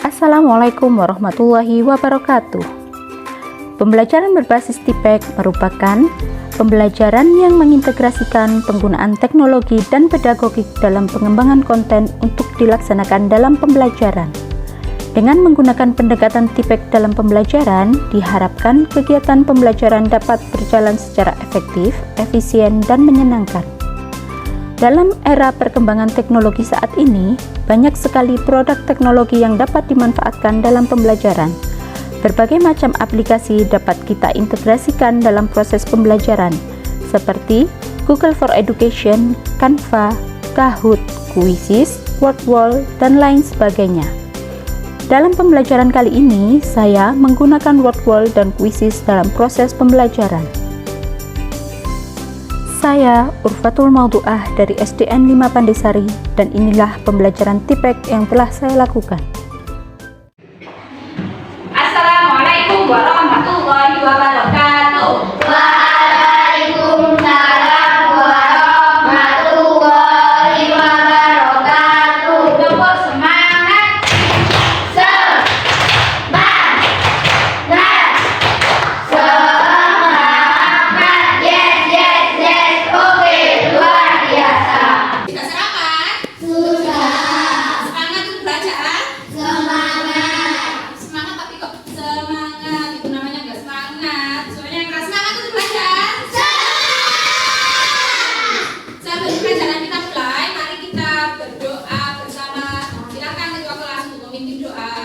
Assalamualaikum warahmatullahi wabarakatuh. Pembelajaran berbasis TIPEK merupakan pembelajaran yang mengintegrasikan penggunaan teknologi dan pedagogik dalam pengembangan konten untuk dilaksanakan dalam pembelajaran. Dengan menggunakan pendekatan TIPEK dalam pembelajaran, diharapkan kegiatan pembelajaran dapat berjalan secara efektif, efisien, dan menyenangkan. Dalam era perkembangan teknologi saat ini, banyak sekali produk teknologi yang dapat dimanfaatkan dalam pembelajaran. Berbagai macam aplikasi dapat kita integrasikan dalam proses pembelajaran, seperti Google for Education, Canva, Kahoot, Quizizz, Wordwall, dan lain sebagainya. Dalam pembelajaran kali ini, saya menggunakan Wordwall dan Quizizz dalam proses pembelajaran. Saya Urfatul Maudhu'ah dari SDN 5 Pandesari, dan inilah pembelajaran TIPEK yang telah saya lakukan. Assalamualaikum warahmatullahi wabarakatuh. Waalaikumsalam warahmatullahi wabarakatuh. Tepuk semangat. Semangat, semangat, yes, oke, luar biasa. Sudah sarapan? Sudah. Semangat untuk belajar? Semangat. Semangat tapi kok semangat? Itu namanya nggak semangat. Soalnya yang keras semangat untuk belajar. Sebelum pelajaran kita mulai, mari kita berdoa bersama. Silakan ketua kelas untuk memimpin doa.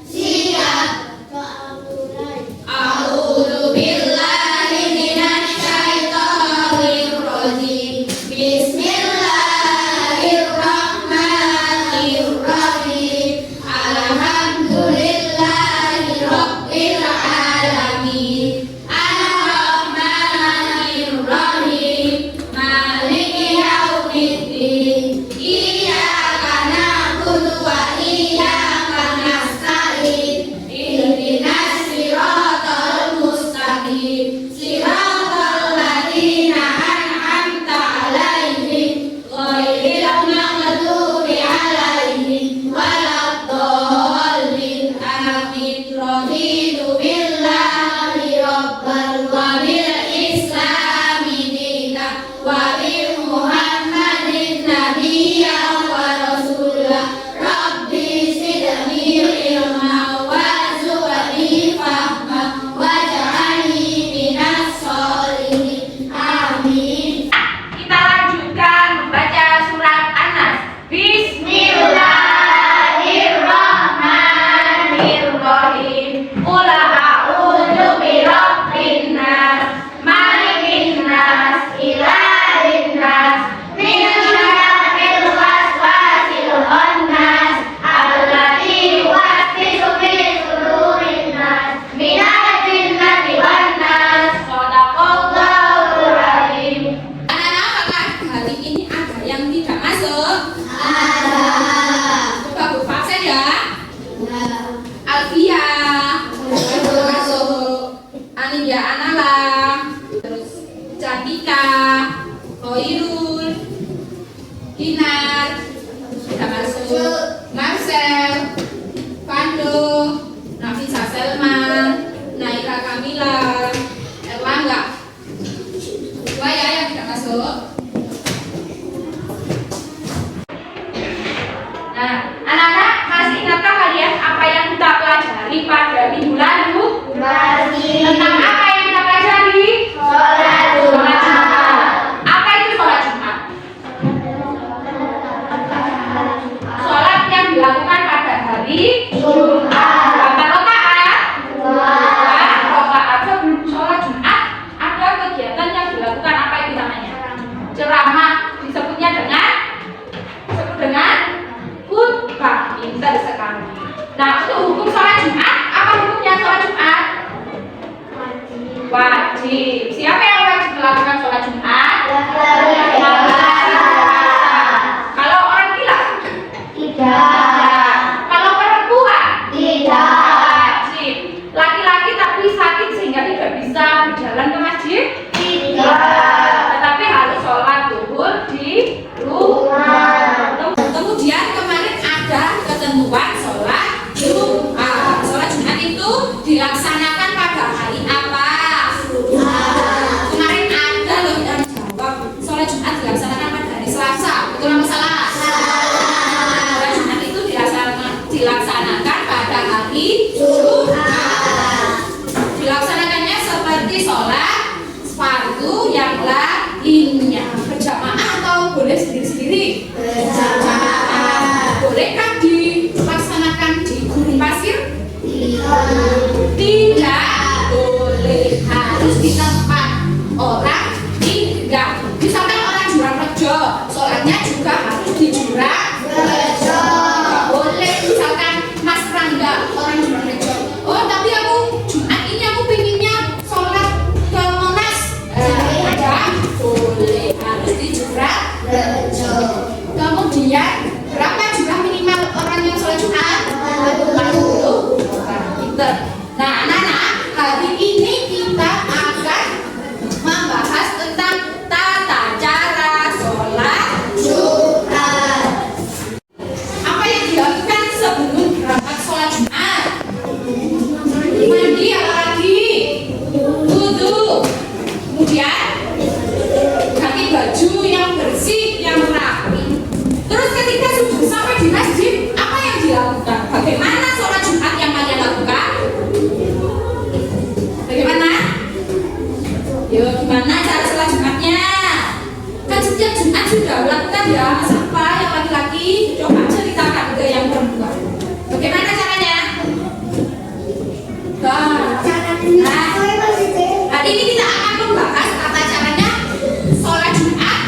Siap. Doa mulai. A'udzubillahi minasyaitonir rajim. Bismillahirrahmanirrahim. Alhamdulillahi rabbil alamin. Ar-Rahmanir-Rahim. Maliki yaumiddin. Iyyaka na'budu wa iyyaka nasta'in. Ihdinas siratal mustaqim. Siratal ladzina an'amta 'alaihim ghairil maghdubi 'alaihim waladdallin. Amin. Raditu billahi rabban wa bil islami dinan wa bi Muhammadin nabiyyan wa rasulah. Rabbi zidni ilma warzuqni fahma waj'alni minas sholihin. Amin. Kita lanjutkan membaca surat An-Nas. Bismillahirrahmanirrahim. Qul a'udzu birabbin nas, malikin nas, ilahin nas, min syarril waswasil khannas, alladzi yuwaswisu fi sudurin nas, minal jinnati wan nas. Shadaqallahul azim. Anak-anak, apakah hari ini ada yang tidak masuk? Coba Bu Faksen ya. Alfia sudah masuk, Anindya Anala, terus Cantika, Khairul, Kinar sudah masuk, Marcel, Pando, Nafisa Selman, Naira Kamila, Erlangga. Dua ya yang tidak masuk. Nah, anak-anak, masih ingatkah kalian apa yang kita pelajari pada minggu lalu? Tentang apa yang kita pelajari? Sholat Sholat Jumat. Apa itu sholat Jumat? Sholat yang dilakukan pada hari Jumat. berapa rakaat? Dua. Rakaat. Sebelum sholat Jumat ada kegiatan yang dilakukan, apa itu namanya? Ceramah. Disebut dengan khutbah. Pintar sekali. Nah, untuk hukum sholat Jumat, apa hukumnya sholat Jumat? Wajib. Siapa yang wajib melakukan sholat Jumat? Kalau orang gila? Tidak. Kalau perempuan? Tidak. Wajib. Laki-laki tapi sakit sehingga tidak bisa berjalan ke masjid? Tidak. Tetapi harus sholat zuhur di rumah. Kemudian kemarin ada ketentuan sholat hari Jumat. Dilaksanakannya seperti sholat fardu yang lainnya. Berjamaah atau boleh sendiri-sendiri? Berjamaah. Bolehkah dilaksanakan di gurun pasir? Tidak boleh, harus di tempat orang tinggal. Misalkan orang Jurang Rejo, sholatnya juga harus di Jurang Rejo. Tidak boleh misalkan Mas Rangga orang Jurang Rejo, oh tapi aku Jumat ini aku pinginnya sholat ke Monas. Tidak boleh, harus di Jurang Rejo. Kemudian berapa jumlah minimal orang yang sholat Jumat? 40 orang. Nah anak-anak, hari ini kita akan membahas tentang tata cara sholat Jumat. Apa yang dilakukan sebelum berangkat sholat Jumat? Mandi apa lagi? Wudu. Kemudian ganti baju yang bersih, yang rapi. Terus ketika sudah sampai di masjid, apa yang dilakukan? Bagaimana sholat Jumat yang kalian lakukan? Bagaimana? Yuk, gimana cara sholat Jumatnya? Kan setiap Jumat sudah lakukan ya. Siapa yang laki-laki? Coba ceritakan ke yang perempuan. Bagaimana caranya? Nah, hari ini kita akan membahas tata caranya sholat Jumat,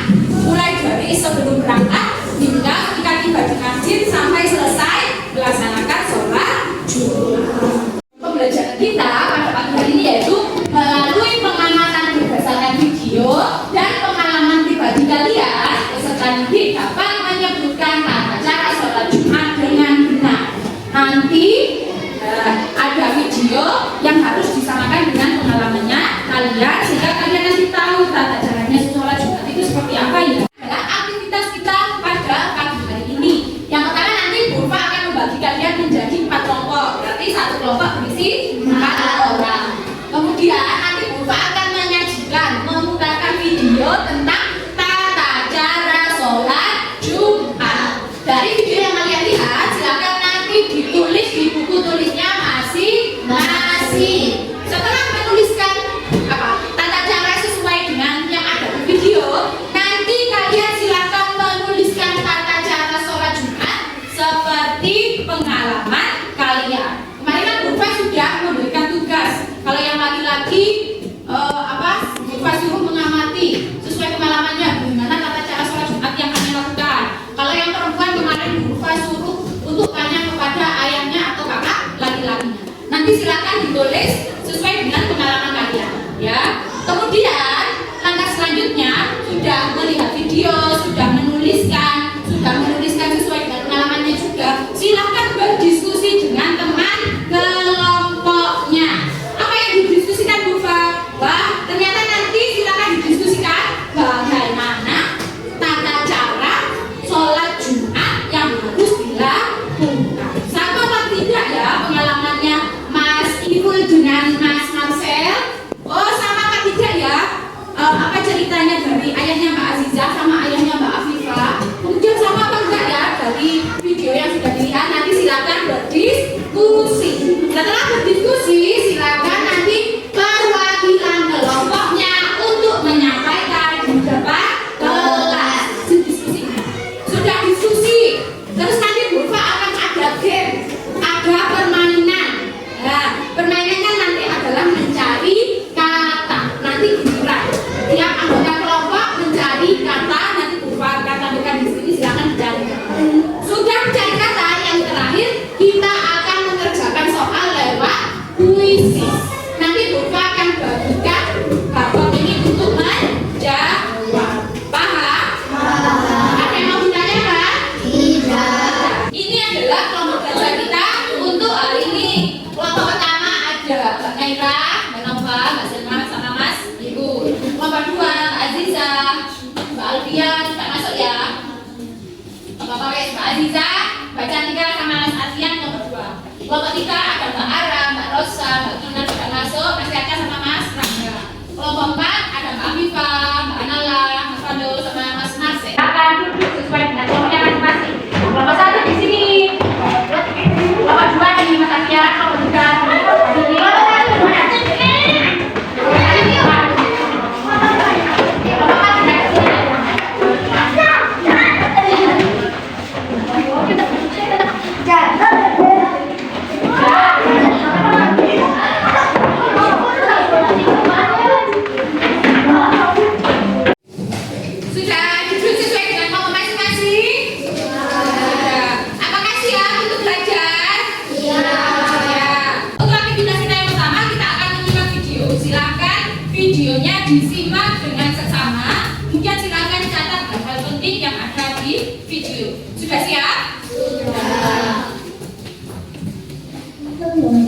mulai dari sebelum berangkat hingga ketika tiba di masjid sampai selesai melaksanakan sholat Jumat. Pembelajaran kita pada pagi hari ini yaitu melalui pengamatan berdasarkan video dan pengalaman pribadi kalian, peserta didik dapat menyebutkan tata cara sholat Jumat dengan benar. Nanti ada video yang harus disamakan dengan pengalamannya kalian sehingga kalian nanti tahu tata caranya sholat Jumat itu seperti apa ya. Adalah aktivitas kita pada pagi hari ini. Yang pertama nanti Burfa akan membagi kalian menjadi 4 kelompok. Berarti satu kelompok berisi 4 orang. Kemudian nanti Burfa akan menyajikan, memutarkan video tentang tata cara sholat Jumat. Dari video yang kalian lihat, silakan nanti ditulis di buku tulisnya masing-masing. Setelah menuliskan tata cara sesuai dengan yang ada di video, nanti kalian silakan menuliskan tata cara sholat Jumat seperti pengalaman kalian. Kemarin kan Burfa sudah memberikan tugas. Kalau yang laki-laki Burfa suruh mengamati sesuai pengalamannya bagaimana tata cara sholat Jumat yang kalian lakukan. Kalau yang perempuan kemarin Burfa suruh untuk tanya kepada ayahnya atau kakak laki-lakinya. Nanti silakan ditulis sesuai dengan pengalaman kalian, ya. Kemudian langkah selanjutnya sudah melihat video, sudah menuliskan sesuai dengan pengalamannya juga. Silakan berdiskusi dengan teman kelompoknya. Apa yang didiskusikan Burfa? Wah, ternyata nanti silakan didiskusikan bagaimana tata cara sholat Jumat yang harus dilakukan. Sama apa tidak ya pengalamannya Mas Ibul dengan Mas Marcel? Oh, sama apa tidak ya? Apa ceritanya dari ayahnya Mbak Azizah sama ayahnya Mbak Afifah? Kemudian sama apa enggak ya dari video yang sudah dilihat? Nanti silakan berdiskusi. Setelah berdiskusi, silakan nanti perwakilan kelompoknya untuk menyampaikan di depan kelas. Sudah diskusi. Terus nanti Burfa akan ada game, ada permainan. Nah, permainannya nanti adalah mencari kata. Nanti giliran tiap anggota kelompok mencari kata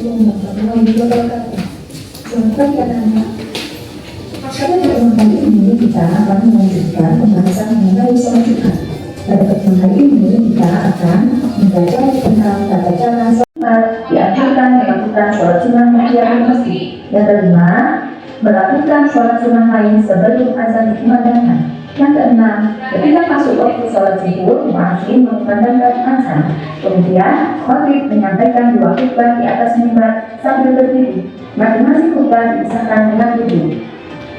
warahmatullahi wabarakatuh. Selamat anak-anak. Pada pertemuan kali ini kita akan melanjutkan pembahasan mengenai sholat Jumat. Pada pertemuan kali ini kita akan membaca tentang tata cara sholat, dianjurkan melakukan sholat sunnah di masjid. Yang kelima, melakukan sholat sunnah lain sebelum azan dikumandangkan. Yang keenam, ketika masuk waktu sholat zuhur, muadzin mengumandangkan azan. Kemudian, khatib menyampaikan dua khutbah di atas mimbar sambil berdiri. Masing-masing khutbah dipisahkan dengan duduk.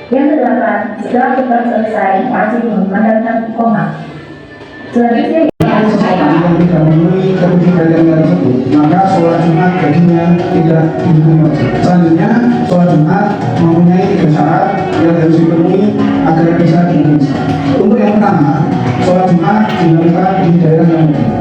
Yang kedelapan, setelah khutbah selesai, muadzin mengumandangkan iqamah. Selanjutnya, yang tidak memenuhi kriteria tersebut, maka sholat Jumat baginya tidak dihukumi wajib. Selanjutnya, sholat Jumat mempunyai 3 syarat yang harus dipenuhi agar bisa dihukumi sah. Untuk yang pertama, sholat Jumat dilakukan di daerah yang umum,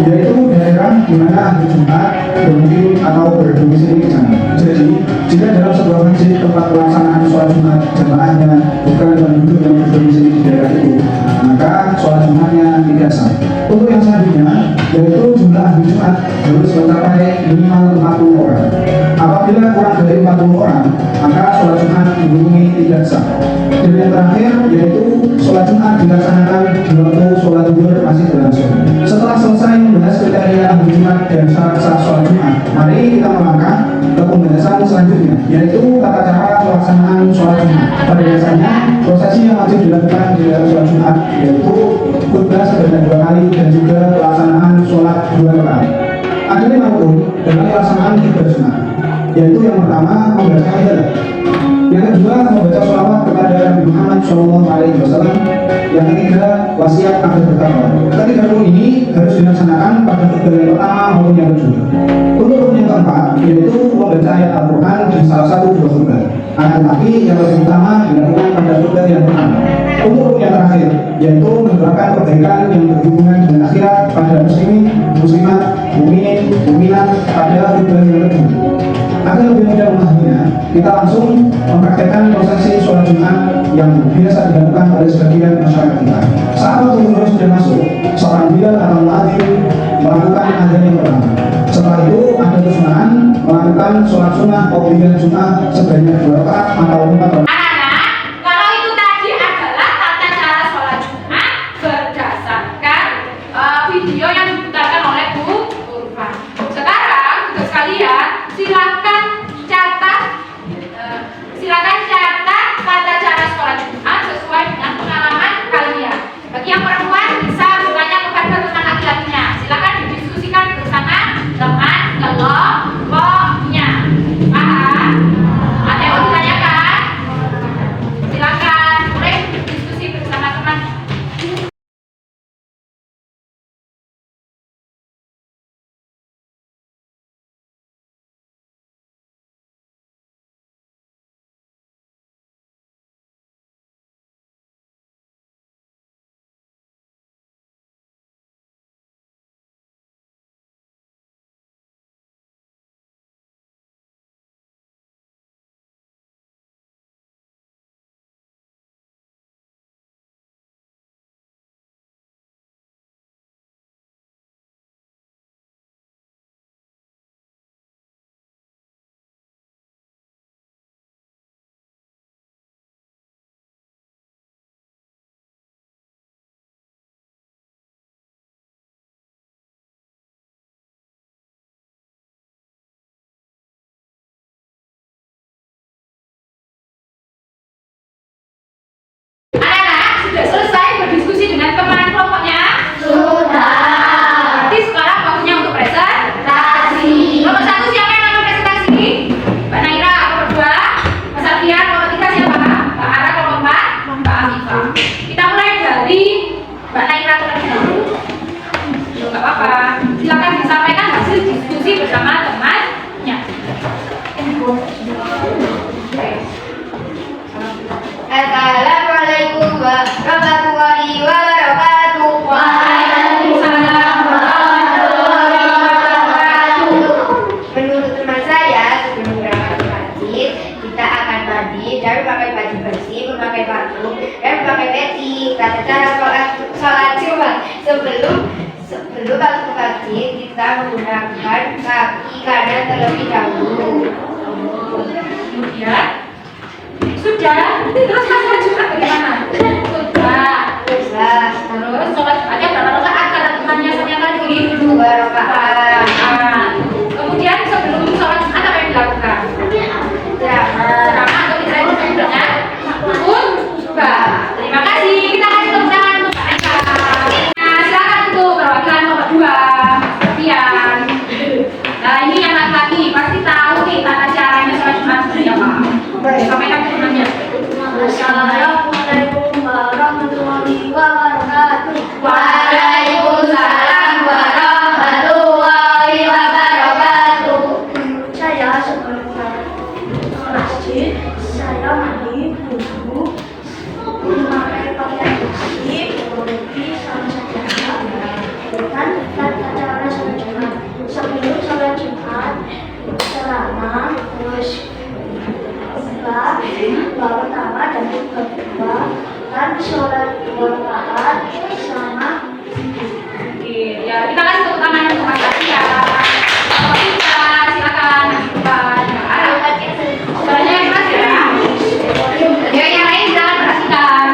yaitu daerah di mana ahli Jumat bermukim atau berdomisili di sana. Jadi, jika dalam sebuah masjid tempat pelaksanaan sholat Jumat jamaahnya bukan penduduk yang berdomisili di daerah itu, maka sholat Jumatnya tidak sah. Untuk yang selanjutnya, yaitu jumlah ahli Jumat harus mencapai minimal 40 orang. Apabila kurang dari 40 orang, maka sholat Jumat dihukumi tidak sah. Dan yang terakhir, yaitu sholat Jumat dilaksanakan di waktu sholat zuhur masih berlangsung. Setelah selesai membahas kriteria ahli Jumat dan syarat sah sholat Jumat, mari kita melangkah ke pembahasan selanjutnya, yaitu tata cara pelaksanaan sholat Jumat. Pada dasarnya, prosesi yang wajib dilakukan di dalam sholat Jumat yaitu khutbah sebanyak 2 kali dan juga pelaksanaan sholat 2 rakaat. Ada 5 rukun dalam pelaksanaan khutbah Jumat, yaitu yang pertama membaca haidalah, yang kedua membaca sholawat kepada Nabi Muhammad SAW, yang ketiga wasiat agar bertakwa. Ketiga rukun ini harus dilaksanakan pada khutbah yang pertama maupun yang kedua. Untuk rukun yang keempat yaitu membaca ayat Al-Quran di salah satu dua khutbah. Akan tetapi yang lebih utama dilakukan pada khutbah yang pertama. Untuk rukun yang terakhir yaitu mendoakan kebaikan yang berhubungan dengan akhirat pada muslimin, muslimat, mukminin, mukminat pada khutbah yang kedua. Agar lebih mudah memahaminya, kita langsung mempraktekkan prosesi sholat Jumat yang biasa dilakukan oleh sebagian masyarakat kita. Saat waktu zuhur sudah masuk, seorang bilal atau muadzin melakukan azan yang pertama. Setelah itu ada kesunahan melakukan sholat sunnah qobliyah Jumat sebanyak 2 rakaat atau 4 rakaat. Anak-anak, kalau itu tadi adalah tata cara sholat Jumat berdasarkan video yang diputarkan oleh Bu Urfa. Sekarang, untuk sekalian, silakan catat tata cara sholat Jumat sesuai dengan pengalaman kalian. Bagi yang perempuan bisa bertanya kepada teman laki-lakinya. Silakan didiskusikan bersama dengan kelompoknya. Paham? Ada yang mau ditanyakan? Silakan boleh diskusi bersama teman. Anak-anak sudah selesai berdiskusi dengan teman kelompoknya? Sudah. Berarti sekarang waktunya untuk presentasi. Nomor 1 siapa yang akan presentasi? Mbak Naira. Nomor 2 Mas Alfian. Nomor 3 siapa? Mbak Ara. Nomor 4 Mbak Amifah. Kita mulai dari Mbak Naira terlebih dahulu. Nggak apa-apa. Silakan disampaikan hasil diskusi bersama temannya. Assalamualaikum warahmatullahi wabarakatuh. Waalaikumsalam warahmatullahi wabarakatuh. Menurut teman saya, sebelum berangkat ke masjid, kita akan mandi dan memakai baju bersih, memakai parfum, dan memakai peci. Tata cara sholat Jumat sebelum masuk ke masjid, kita menggunakan kaki kanan terlebih dahulu. Kemudian sudah. Terus sholat Jumat bagaimana? Sudah. Terus Terus sholat Jumatnya berapa rakaat kata temannya saya tadi? 2 rakaat. Kemudian sebelum sholat Jumat apa yang dilakukan? Ceramah atau kita itu sebenarnya khutbah. Terima kasih. Kita kasih tepuk tangan untuk mereka. Nah, silakan untuk perwakilan nomor 2. Sekian. Nah, ini yang laki-laki pasti tahu nih tata caranya sholat Jumat seperti apa. Sampaikan ke temannya. Assalamualaikum warahmatullahi wabarakatuh. Waalaikumsalam warahmatullahi wabarakatuh. Saya sebelum ke masjid, saya mandi wudhu, memakai pakaian bersih, berhenti sama saja, dan tata cara sholat Jumat. Sebelum sholat Jumat, ceramah, terus khutbah, doa pertama dan khutbah kedua, dan sholat 2 rakaat sama. Ya, kita kasih tepuk tangan untuk Mas Adi ya. Kita silakan depan. Suaranya yang keras ya. Ya, yang lain silakan perhatikan.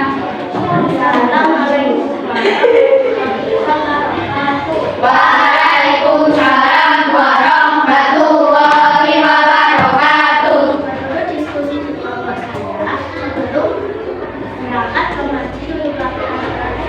Waalaikumsalam warahmatullahi wabarakatuh. Menurut diskusi di kelompok saya, sebelum berangkat ke masjid, lebih baik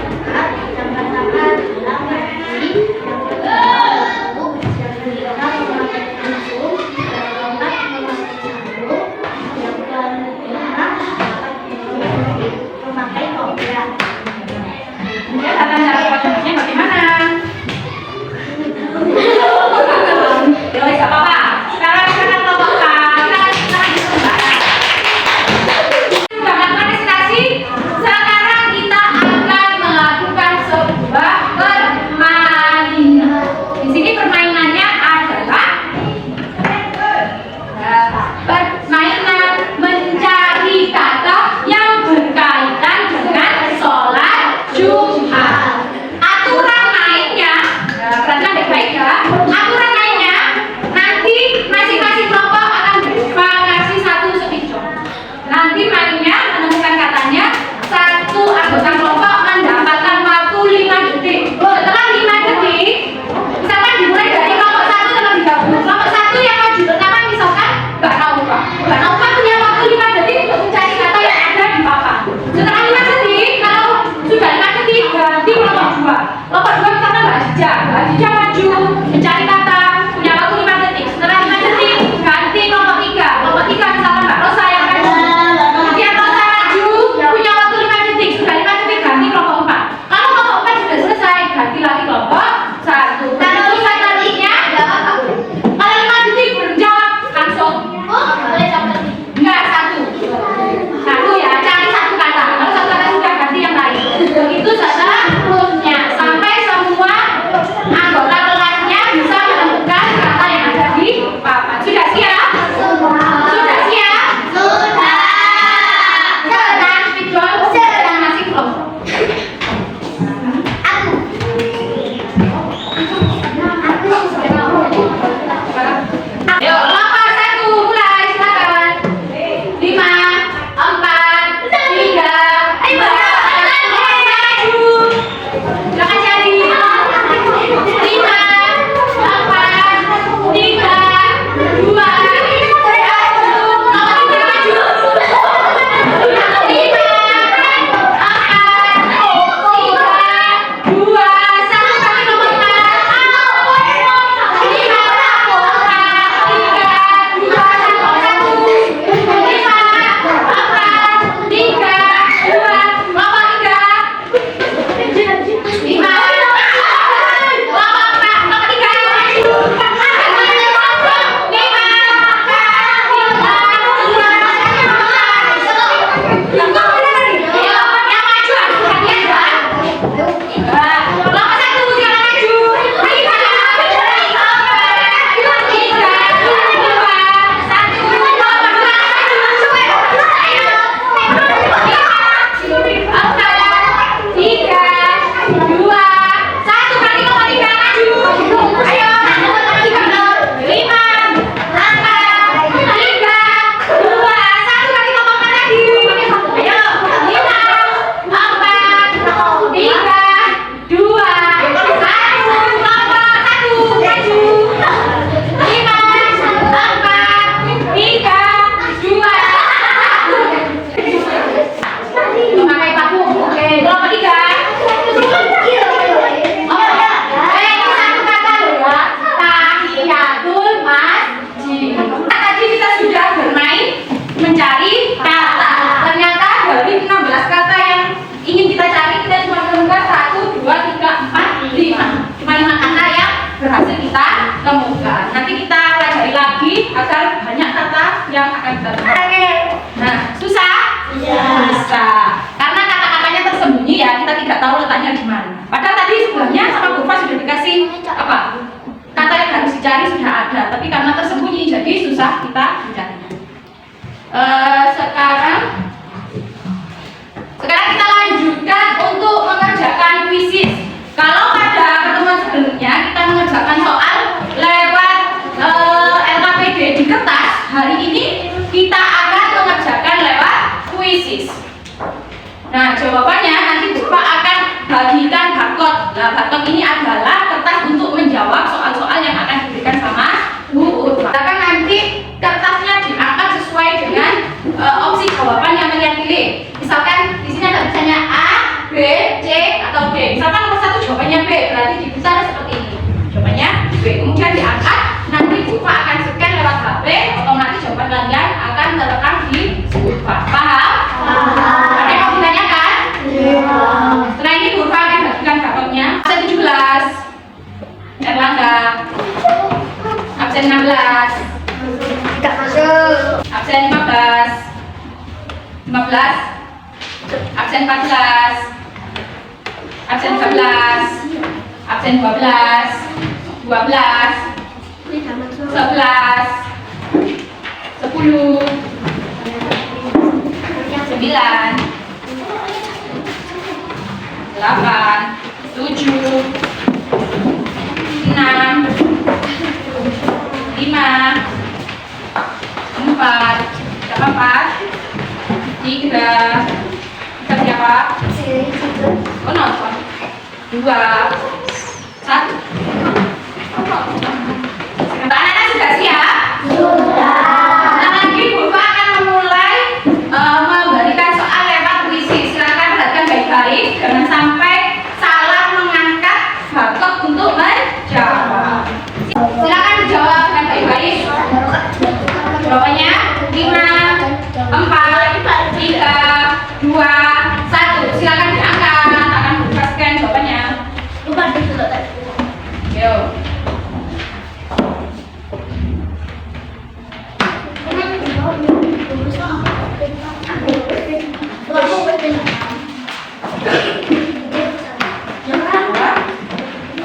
yang akan kita temukan? Nah, susah? Susah. Karena kata-katanya tersembunyi ya, kita tidak tahu letaknya di mana. Padahal tadi sebelumnya sama Bu Fa sudah dikasih apa? Kata yang harus dicari sudah ada, tapi karena tersembunyi jadi susah kita mencarinya. Sekarang kita lanjutkan untuk mengerjakan kuisis. Kalau pada pertemuan sebelumnya kita mengerjakan soal lewat LKPD di kertas, hari ini kita akan mengerjakan lewat kuisis. Nah, jawabannya nanti Bu Fa akan bagikan barcode. Nah, barcode ini adalah kertas untuk menjawab soal-soal yang akan diberikan sama Bu Fa. Bahkan nanti kertasnya diangkat sesuai dengan opsi jawaban yang kalian pilih. Misalkan di sini ada tulisannya A, B, C, atau D. Misalkan nomor 1 jawabannya B, berarti diputar seperti ini. Jawabannya B. Kemudian diangkat, nanti Bu Fa akan scan lewat HP, otomatis jawaban kalian akan terekam di Bu Fa. Paham? Ada yang mau ditanyakan? Setelah ini Bu Fa akan bagikan barcode-nya. Absen 17, Erlangga. Absen 16, Tidak masuk. absen 15, absen 14, absen 13, absen 12, 12, 11, 10, 9, 8, 7, 6, 5, 4, siapa? 3, siapa? Oh, nonton. 2, 1. Anak-anak sudah siap? Nah, lagi Bu Fa akan memulai memberikan soal lewat kuisis. Silakan perhatikan baik-baik, jangan sampai salah mengangkat barcode untuk menjawab. Silakan dijawab dengan baik-baik. Jawabannya 5, 4, 3, 2, 1. Silakan diangkat. Akan buka scan jawabannya. Yo.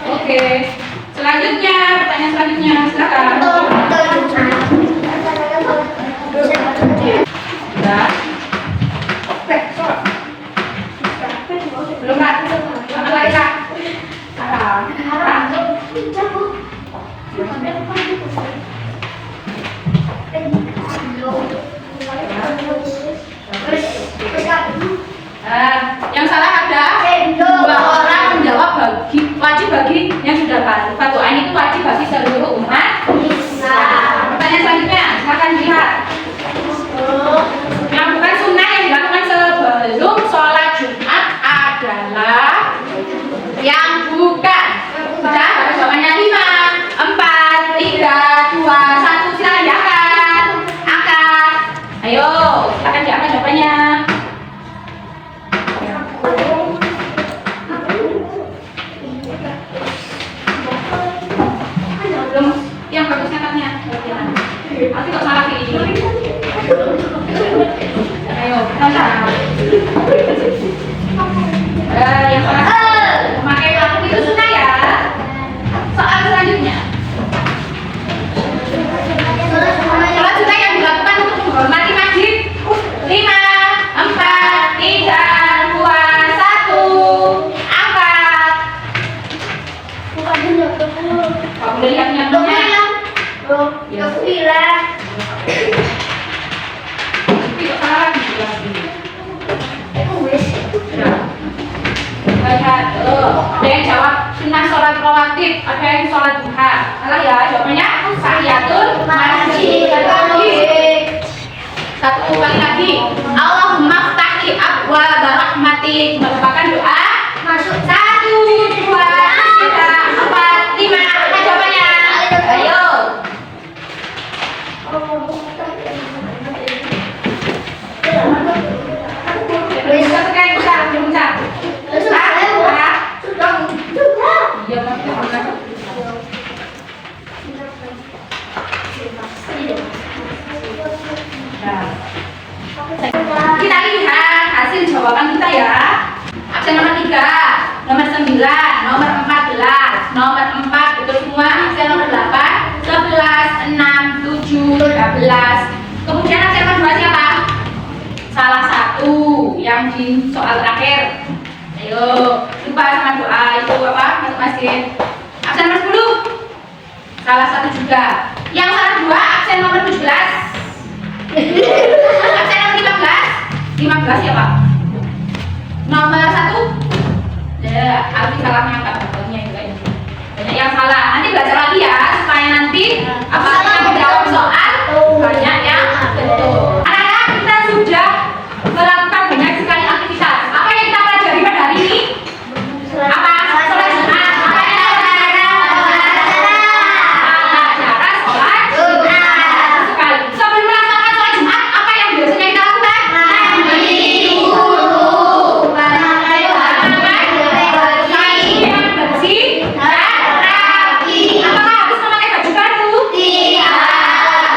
Oke. Selanjutnya, pertanyaan selanjutnya, silakan. Sudah. Belum Kak? Apa lagi Kak? Yang salah ada 2 orang menjawab wajib bagi yang sudah patuh. Ini itu wajib bagi seluruh umat. Pertanyaan selanjutnya, silakan lihat. Yang bukan sunnah yang dilakukan sebelum sholat Jumat adalah yang bukan. Sudah, jawabannya 5, 4, 3, 2, 1. Silakan diangkat. Angkat. Ayo, silakan diangkat jawabannya. Belum, yang bagus ngangkatnya. Nanti kok salah ini. Ayo, tanda. Yang salah memakai lampu itu sunnah ya. Soal selanjutnya. Sholat sunnah yang dilakukan untuk menghormati masjid. 5, 4, 3, 2, 1. Angkat. Kamu udah lihat nyambungnya? Yang 9. Tidak salah lagi. Lihat, ada yang jawab sunnah sholat rawatib, ada yang sholat duha. Salah ya, jawabannya tahiyatul masjid. Satu kali lagi, Allahumma ftahli abwaaba rahmatik. Merupakan doa masuk 1, 2, 3, 4, 5. Apa jawabannya? Ayo. Bisa sekali besar, besar. Iya, Mas. Kita lihat hasil jawaban kita ya. Absen nomor 3, nomor 9, nomor 14, nomor 4 betul semua. Absen nomor 8, 11, 6, 7, 12. Kemudian absen nomor 2 siapa? Salah satu yang di soal terakhir. Ayo, lupa sama doa itu apa? Masing-masing. Absen nomor 10. Salah satu juga. Yang salah 2 absen nomor 17. Absen nomor 15 siapa? Nomor 1. Ya, Alfi salah ngangkat betulnya itu kan. Banyak yang salah. Nanti belajar lagi ya supaya nanti apa kita menjawab soal banyak yang betul. Anak-anak kita sudah melakukan banyak sekali aktivitas. Apa yang kita pelajari pada hari ini? Apa? Sholat Jumat. Apa yang kita pelajari? Tata cara sholat Jumat. Sekali. Sebelum melaksanakan sholat Jumat, apa yang biasanya kita lakukan? Mandi dulu. Bersih dan rapi. Apakah harus memakai baju baru? Tidak.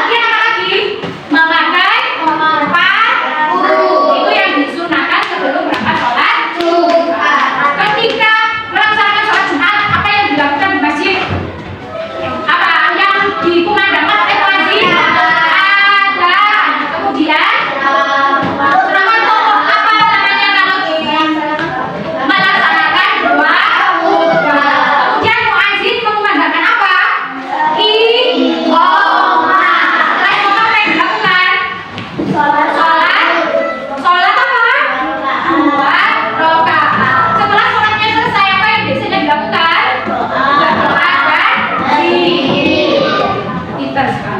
Kemudian apa lagi? Memakai sepatu. Itu yang disunahkan sebelum berangkat sholat Jumat. Ketika melaksanakan sholat Jumat, apa yang dilakukan di masjid? Apa yang dikumandangkan oleh wajib? Adzan. Kemudian apa namanya kalau melaksanakan doa khutbah. Kemudian muadzin mengumandangkan apa? Iqamah. Setelah iqamah apa yang dilakukan? Sholat apa? 2 rakaat. Setelah sholatnya selesai, apa yang biasanya dilakukan? Doa dan zikir. Pintar sekali.